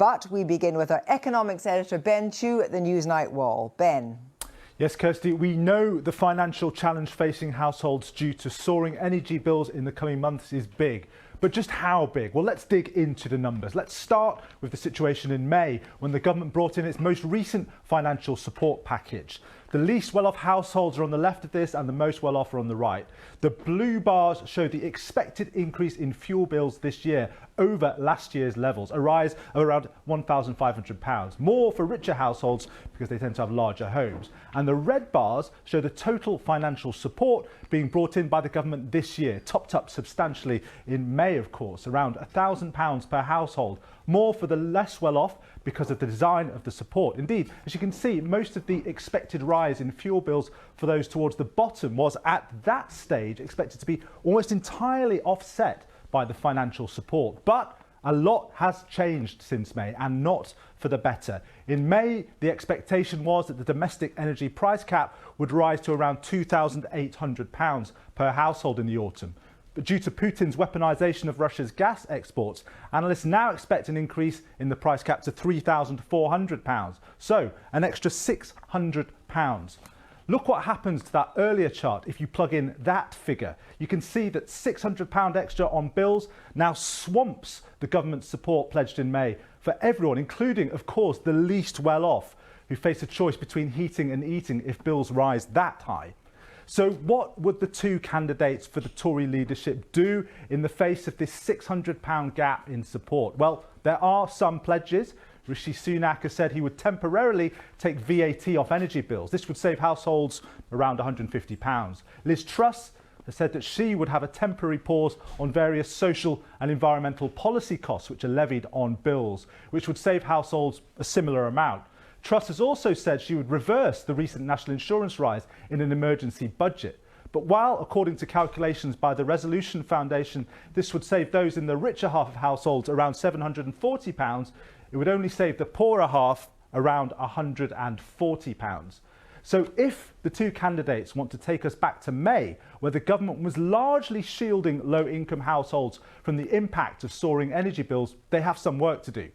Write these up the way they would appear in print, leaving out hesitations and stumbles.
But we begin with our economics editor, Ben Chu, at the Newsnight wall. Ben. Yes, Kirsty, we know the financial challenge facing households due to soaring energy bills in the coming months is big. But just how big? Well, let's dig into the numbers. Let's start with the situation in May, when the government brought in its most recent financial support package. The least well-off households are on the left of this and the most well-off are on the right. The blue bars show the expected increase in fuel bills this year over last year's levels, a rise of around £1,500, more for richer households because they tend to have larger homes. And the red bars show the total financial support being brought in by the government this year, topped up substantially in May, of course, around £1,000 per household, more for the less well-off because of the design of the support. Indeed, as you can see, most of the expected rise in fuel bills for those towards the bottom was at that stage expected to be almost entirely offset by the financial support. But a lot has changed since May, and not for the better. In May, the expectation was that the domestic energy price cap would rise to around £2,800 per household in the autumn. But due to Putin's weaponisation of Russia's gas exports, analysts now expect an increase in the price cap to £3,400, so an extra £600. Look what happens to that earlier chart if you plug in that figure. You can see that £600 extra on bills now swamps the government's support pledged in May for everyone, including, of course, the least well-off, who face a choice between heating and eating if bills rise that high. So what would the two candidates for the Tory leadership do in the face of this £600 gap in support? Well, there are some pledges. Rishi Sunak has said he would temporarily take VAT off energy bills. This would save households around £150. Liz Truss has said that she would have a temporary pause on various social and environmental policy costs which are levied on bills, which would save households a similar amount. Truss has also said she would reverse the recent national insurance rise in an emergency budget. But while, according to calculations by the Resolution Foundation, this would save those in the richer half of households around £740, it would only save the poorer half around £140. So if the two candidates want to take us back to May, where the government was largely shielding low-income households from the impact of soaring energy bills, they have some work to do.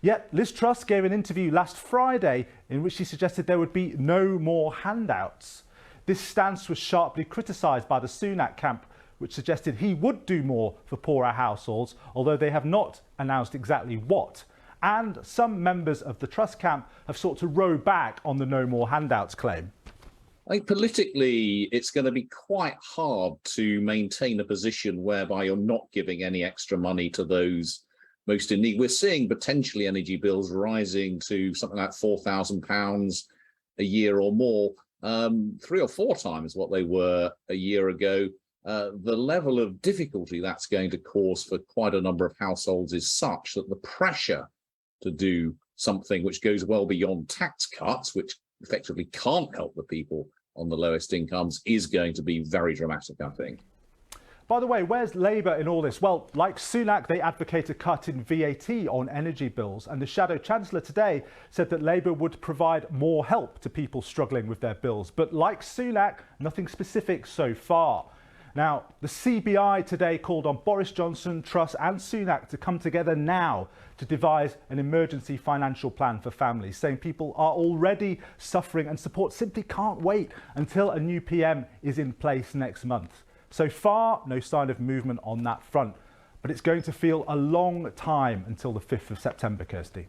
Yet Liz Truss gave an interview last Friday in which she suggested there would be no more handouts. This stance was sharply criticised by the Sunak camp, which suggested he would do more for poorer households, although they have not announced exactly what. And some members of the Truss camp have sought to row back on the no more handouts claim. I think politically, it's going to be quite hard to maintain a position whereby you're not giving any extra money to those most in need. We're seeing potentially energy bills rising to something like £4,000 a year or more, 3 or 4 times what they were a year ago. The level of difficulty that's going to cause for quite a number of households is such that the pressure to do something which goes well beyond tax cuts, which effectively can't help the people on the lowest incomes, is going to be very dramatic, I think. By the way, where's Labour in all this? Well, like Sunak, they advocate a cut in VAT on energy bills. And the Shadow Chancellor today said that Labour would provide more help to people struggling with their bills. But like Sunak, nothing specific so far. Now, the CBI today called on Boris Johnson, Truss and Sunak to come together now to devise an emergency financial plan for families, saying people are already suffering and support simply can't wait until a new PM is in place next month. So far, no sign of movement on that front, but it's going to feel a long time until the 5th of September, Kirsty.